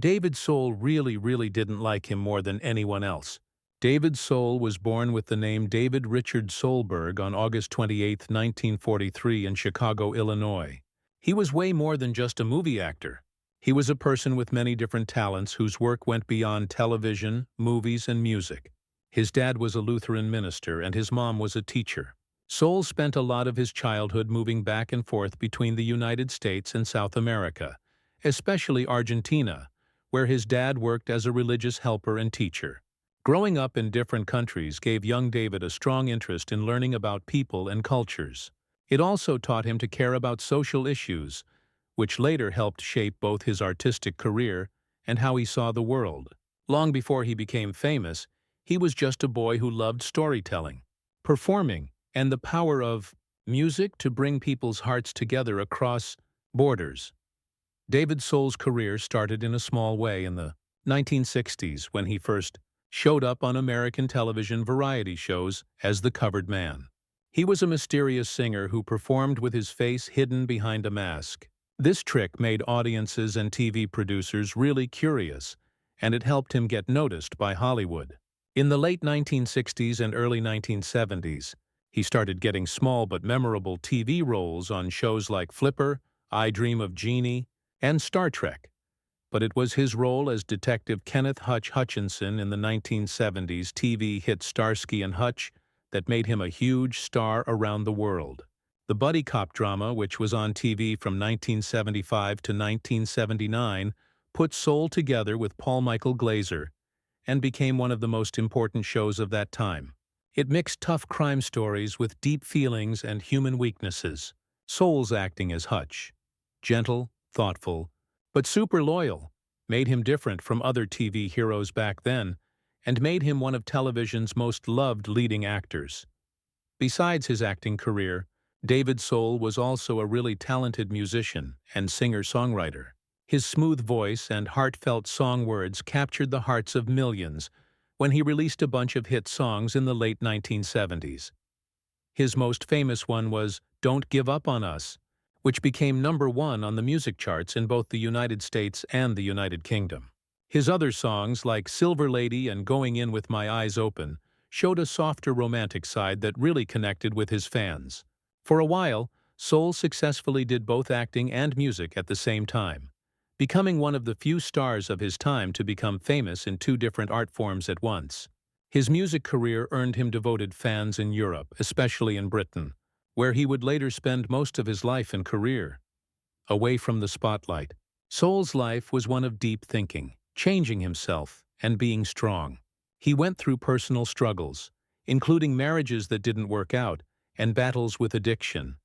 David Soul really didn't like him more than anyone else. David Soul was born with the name David Richard Solberg on August 28, 1943 in Chicago, Illinois. He was way more than just a movie actor. He was a person with many different talents whose work went beyond television, movies, and music. His dad was a Lutheran minister and his mom was a teacher. Soul spent a lot of his childhood moving back and forth between the United States and South America, especially Argentina, where his dad worked as a religious helper and teacher. Growing up in different countries gave young David a strong interest in learning about people and cultures. It also taught him to care about social issues, which later helped shape both his artistic career and how he saw the world. Long before he became famous, he was just a boy who loved storytelling, performing, and the power of music to bring people's hearts together across borders. David Soul's career started in a small way in the 1960s when he first showed up on American television variety shows as the covered man. He was a mysterious singer who performed with his face hidden behind a mask. This trick made audiences and TV producers really curious, and it helped him get noticed by Hollywood. In the late 1960s and early 1970s, he started getting small but memorable TV roles on shows like Flipper, I Dream of Jeannie, and Star Trek. But it was his role as Detective Kenneth Hutch Hutchinson in the 1970s TV hit Starsky and Hutch that made him a huge star around the world. The buddy cop drama, which was on TV from 1975 to 1979, put Soul together with Paul Michael Glaser and became one of the most important shows of that time. It mixed tough crime stories with deep feelings and human weaknesses. Soul's acting as Hutch, gentle, thoughtful, but super loyal, made him different from other TV heroes back then and made him one of television's most loved leading actors. Besides his acting career, David Soul was also a really talented musician and singer-songwriter. His smooth voice and heartfelt song words captured the hearts of millions when he released a bunch of hit songs in the late 1970s. His most famous one was "Don't Give Up on Us," which became #1 on the music charts in both the United States and the United Kingdom. His other songs, like "Silver Lady" and "Going In with My Eyes Open," showed a softer romantic side that really connected with his fans. For a while, Soul successfully did both acting and music at the same time, becoming one of the few stars of his time to become famous in two different art forms at once. His music career earned him devoted fans in Europe, especially in Britain, where he would later spend most of his life and career. Away from the spotlight, Soul's life was one of deep thinking, changing himself, and being strong. He went through personal struggles, including marriages that didn't work out and battles with addiction,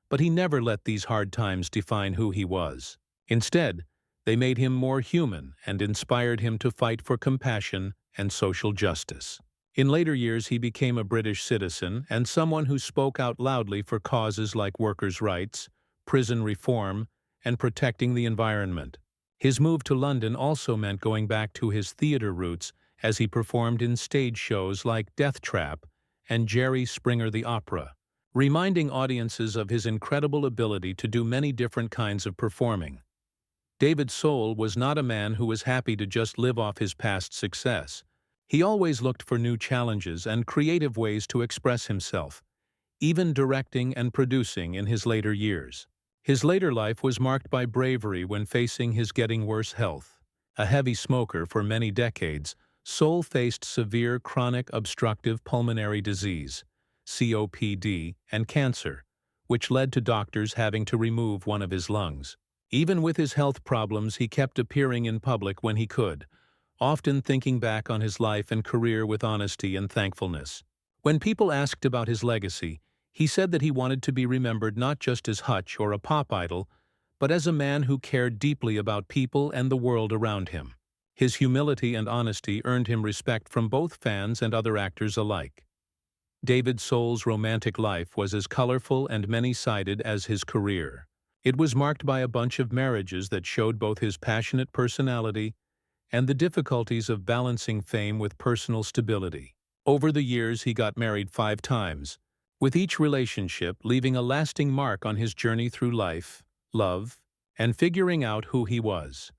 but he never let these hard times define who he was. Instead, they made him more human and inspired him to fight for compassion and social justice. In later years, he became a British citizen and someone who spoke out loudly for causes like workers' rights, prison reform, and protecting the environment. His move to London also meant going back to his theater roots as he performed in stage shows like Death Trap and Jerry Springer the Opera, reminding audiences of his incredible ability to do many different kinds of performing. David Soul was not a man who was happy to just live off his past success. He always looked for new challenges and creative ways to express himself, even directing and producing in his later years. His later life was marked by bravery when facing his getting worse health. A heavy smoker for many decades, Soul faced severe chronic obstructive pulmonary disease, COPD, and cancer, which led to doctors having to remove one of his lungs. Even with his health problems, he kept appearing in public when he could, often thinking back on his life and career with honesty and thankfulness. When people asked about his legacy, he said that he wanted to be remembered not just as Hutch or a pop idol, but as a man who cared deeply about people and the world around him. His humility and honesty earned him respect from both fans and other actors alike. David Soul's romantic life was as colorful and many-sided as his career. It was marked by a bunch of marriages that showed both his passionate personality and the difficulties of balancing fame with personal stability. Over the years, he got married 5 times, with each relationship leaving a lasting mark on his journey through life, love, and figuring out who he was.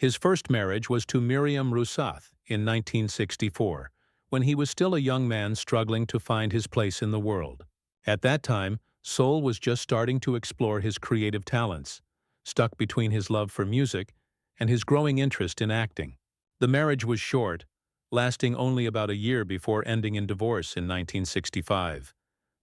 His first marriage was to Miriam Roussath in 1964, when he was still a young man struggling to find his place in the world. At that time, Soul was just starting to explore his creative talents, stuck between his love for music and his growing interest in acting. The marriage was short, lasting only about a year before ending in divorce in 1965.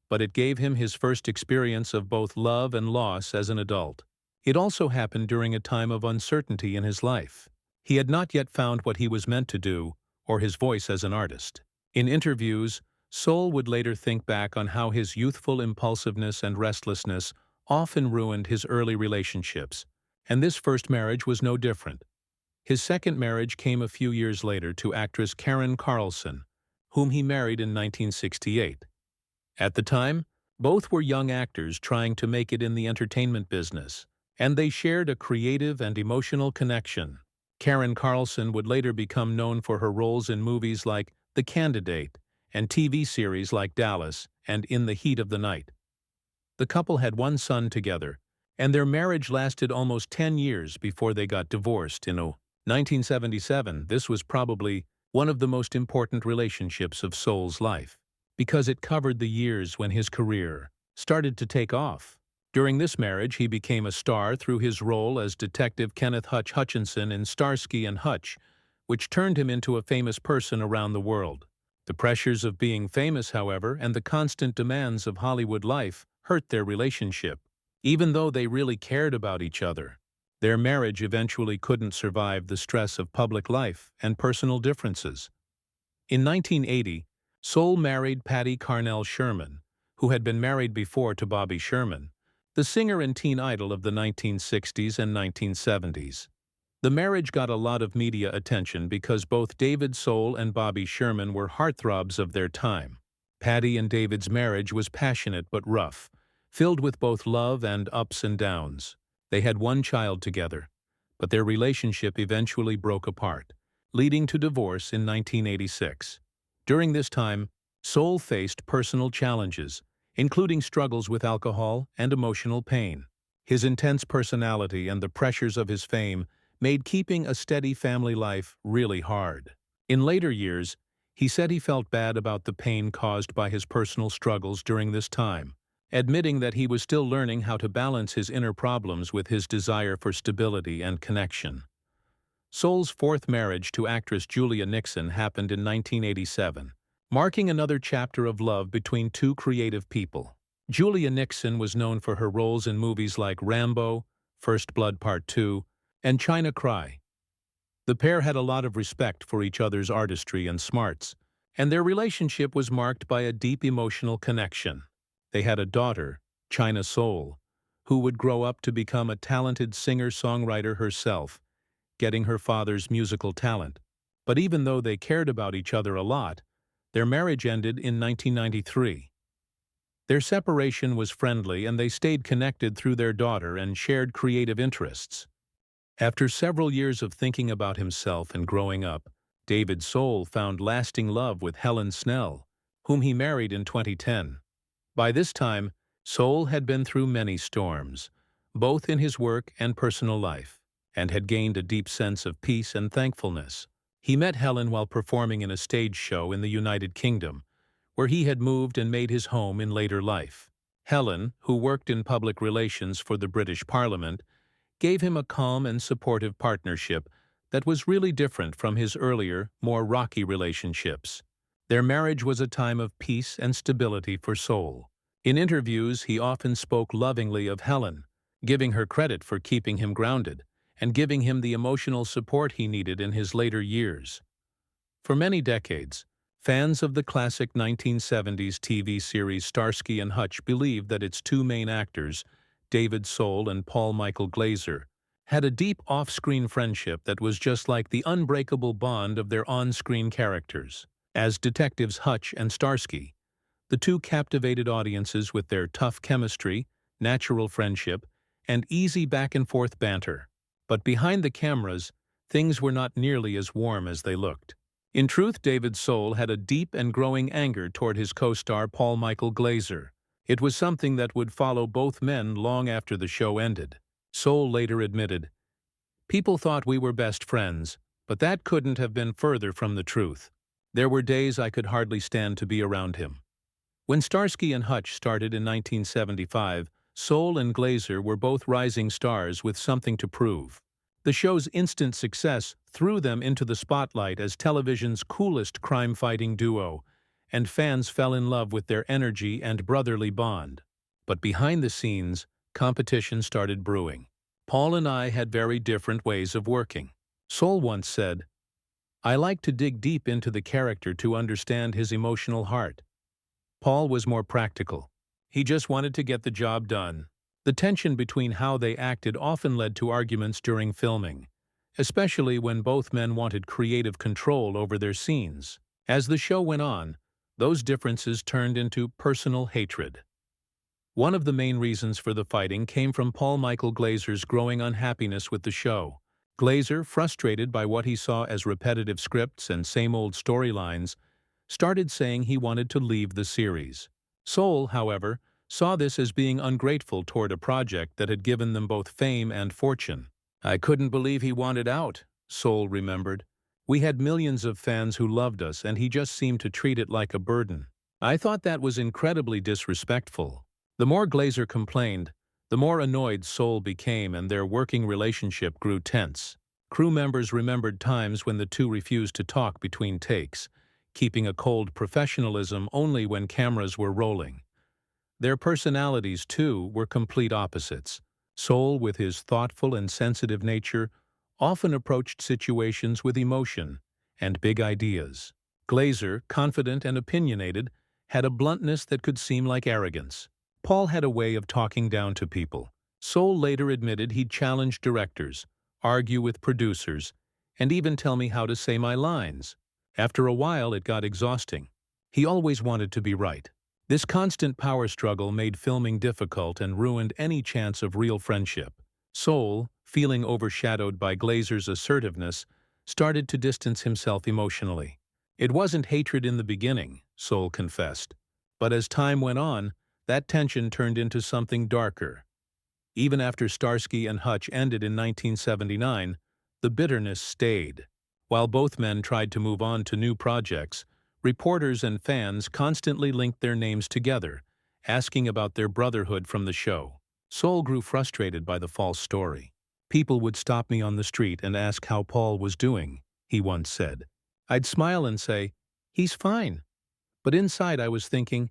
But it gave him his first experience of both love and loss as an adult. It also happened during a time of uncertainty in his life. He had not yet found what he was meant to do, or his voice as an artist. In interviews, Soul would later think back on how his youthful impulsiveness and restlessness often ruined his early relationships, and this first marriage was no different. His second marriage came a few years later to actress Karen Carlson, whom he married in 1968. At the time, both were young actors trying to make it in the entertainment business, and they shared a creative and emotional connection. Karen Carlson would later become known for her roles in movies like The Candidate and TV series like Dallas and In the Heat of the Night. The couple had one son together, and their marriage lasted almost 10 years before they got divorced in 1977. This was probably one of the most important relationships of Soul's life, because it covered the years when his career started to take off. During this marriage, he became a star through his role as Detective Kenneth Hutch Hutchinson in Starsky and Hutch, which turned him into a famous person around the world. The pressures of being famous, however, and the constant demands of Hollywood life hurt their relationship. Even though they really cared about each other, their marriage eventually couldn't survive the stress of public life and personal differences. In 1980, Soul married Patty Carnell Sherman, who had been married before to Bobby Sherman, the singer and teen idol of the 1960s and 1970s. The marriage got a lot of media attention because both David Soul and Bobby Sherman were heartthrobs of their time. Patty and David's marriage was passionate but rough, filled with both love and ups and downs. They had one child together, but their relationship eventually broke apart, leading to divorce in 1986. During this time, Soul faced personal challenges, including struggles with alcohol and emotional pain. His intense personality and the pressures of his fame made keeping a steady family life really hard. In later years, he said he felt bad about the pain caused by his personal struggles during this time, admitting that he was still learning how to balance his inner problems with his desire for stability and connection. Soul's fourth marriage to actress Julia Nickson happened in 1987, marking another chapter of love between two creative people. Julia Nickson was known for her roles in movies like Rambo, First Blood Part 2, and China Cry. The pair had a lot of respect for each other's artistry and smarts, and their relationship was marked by a deep emotional connection. They had a daughter, China Soul, who would grow up to become a talented singer-songwriter herself, getting her father's musical talent. But even though they cared about each other a lot, their marriage ended in 1993. Their separation was friendly and they stayed connected through their daughter and shared creative interests. After several years of thinking about himself and growing up, David Soul found lasting love with Helen Snell, whom he married in 2010. By this time, Soul had been through many storms, both in his work and personal life, and had gained a deep sense of peace and thankfulness. He met Helen while performing in a stage show in the United Kingdom, where he had moved and made his home in later life. Helen, who worked in public relations for the British Parliament, gave him a calm and supportive partnership that was really different from his earlier, more rocky relationships. Their marriage was a time of peace and stability for Soul. In interviews, he often spoke lovingly of Helen, giving her credit for keeping him grounded and giving him the emotional support he needed in his later years. For many decades, fans of the classic 1970s TV series Starsky and Hutch believed that its two main actors, David Soul and Paul Michael Glaser, had a deep off-screen friendship that was just like the unbreakable bond of their on-screen characters. As detectives Hutch and Starsky, the two captivated audiences with their tough chemistry, natural friendship, and easy back-and-forth banter. But behind the cameras, things were not nearly as warm as they looked. In truth, David Soul had a deep and growing anger toward his co-star Paul Michael Glaser. It was something that would follow both men long after the show ended. Soul later admitted, People thought we were best friends, but that couldn't have been further from the truth. There were days I could hardly stand to be around him. When Starsky and Hutch started in 1975, Soul and Glaser were both rising stars with something to prove. The show's instant success threw them into the spotlight as television's coolest crime-fighting duo, and fans fell in love with their energy and brotherly bond. But behind the scenes, competition started brewing. Paul and I had very different ways of working. Soul once said, "I like to dig deep into the character to understand his emotional heart." Paul was more practical. He just wanted to get the job done. The tension between how they acted often led to arguments during filming, especially when both men wanted creative control over their scenes. As the show went on, those differences turned into personal hatred. One of the main reasons for the fighting came from Paul Michael Glaser's growing unhappiness with the show. Glaser, frustrated by what he saw as repetitive scripts and same-old storylines, started saying he wanted to leave the series. Soul, however, saw this as being ungrateful toward a project that had given them both fame and fortune. "I couldn't believe he wanted out," Soul remembered. "We had millions of fans who loved us, and he just seemed to treat it like a burden. I thought that was incredibly disrespectful." The more Glaser complained, the more annoyed Soul became, and their working relationship grew tense. Crew members remembered times when the two refused to talk between takes, keeping a cold professionalism only when cameras were rolling. Their personalities, too, were complete opposites. Soul, with his thoughtful and sensitive nature, often approached situations with emotion and big ideas. Glaser, confident and opinionated, had a bluntness that could seem like arrogance. Paul had a way of talking down to people. Soul later admitted he'd challenge directors, argue with producers, and even tell me how to say my lines. After a while, it got exhausting. He always wanted to be right. This constant power struggle made filming difficult and ruined any chance of real friendship. Soul, feeling overshadowed by Glaser's assertiveness, started to distance himself emotionally. It wasn't hatred in the beginning, Soul confessed, but as time went on, that tension turned into something darker. Even after Starsky and Hutch ended in 1979, the bitterness stayed. While both men tried to move on to new projects, reporters and fans constantly linked their names together, asking about their brotherhood from the show. Soul grew frustrated by the false story. "People would stop me on the street and ask how Paul was doing," he once said. "I'd smile and say, 'He's fine.' But inside I was thinking,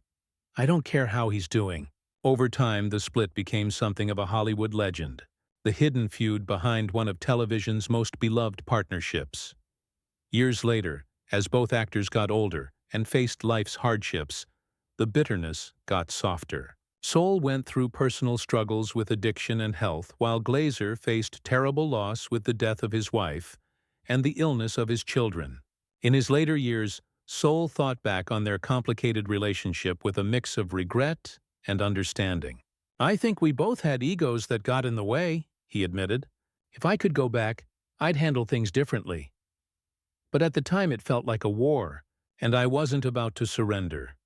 'I don't care how he's doing.'" Over time, the split became something of a Hollywood legend, the hidden feud behind one of television's most beloved partnerships. Years later, as both actors got older and faced life's hardships, the bitterness got softer. Soul went through personal struggles with addiction and health, while Glaser faced terrible loss with the death of his wife and the illness of his children. In his later years, Soul thought back on their complicated relationship with a mix of regret and understanding. "I think we both had egos that got in the way," he admitted. "If I could go back, I'd handle things differently. But at the time it felt like a war, and I wasn't about to surrender."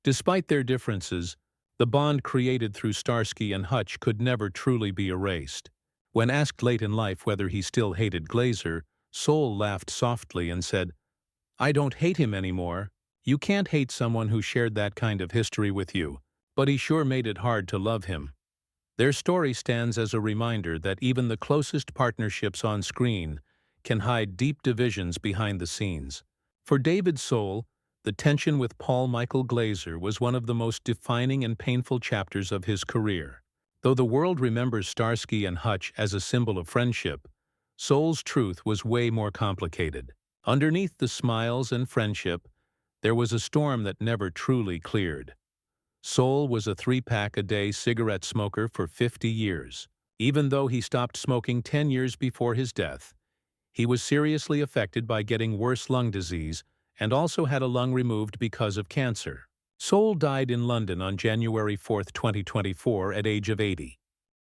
Despite their differences, the bond created through Starsky and Hutch could never truly be erased. When asked late in life whether he still hated Glaser, Soul laughed softly and said, "I don't hate him anymore. You can't hate someone who shared that kind of history with you, but he sure made it hard to love him." Their story stands as a reminder that even the closest partnerships on screen can hide deep divisions behind the scenes. For David Soul, the tension with Paul Michael Glaser was one of the most defining and painful chapters of his career. Though the world remembers Starsky and Hutch as a symbol of friendship, Soul's truth was way more complicated. Underneath the smiles and friendship, there was a storm that never truly cleared. Soul was a 3-pack-a-day cigarette smoker for 50 years. Even though he stopped smoking 10 years before his death, he was seriously affected by getting worse lung disease and also had a lung removed because of cancer. Soul died in London on January 4, 2024, at age of 80.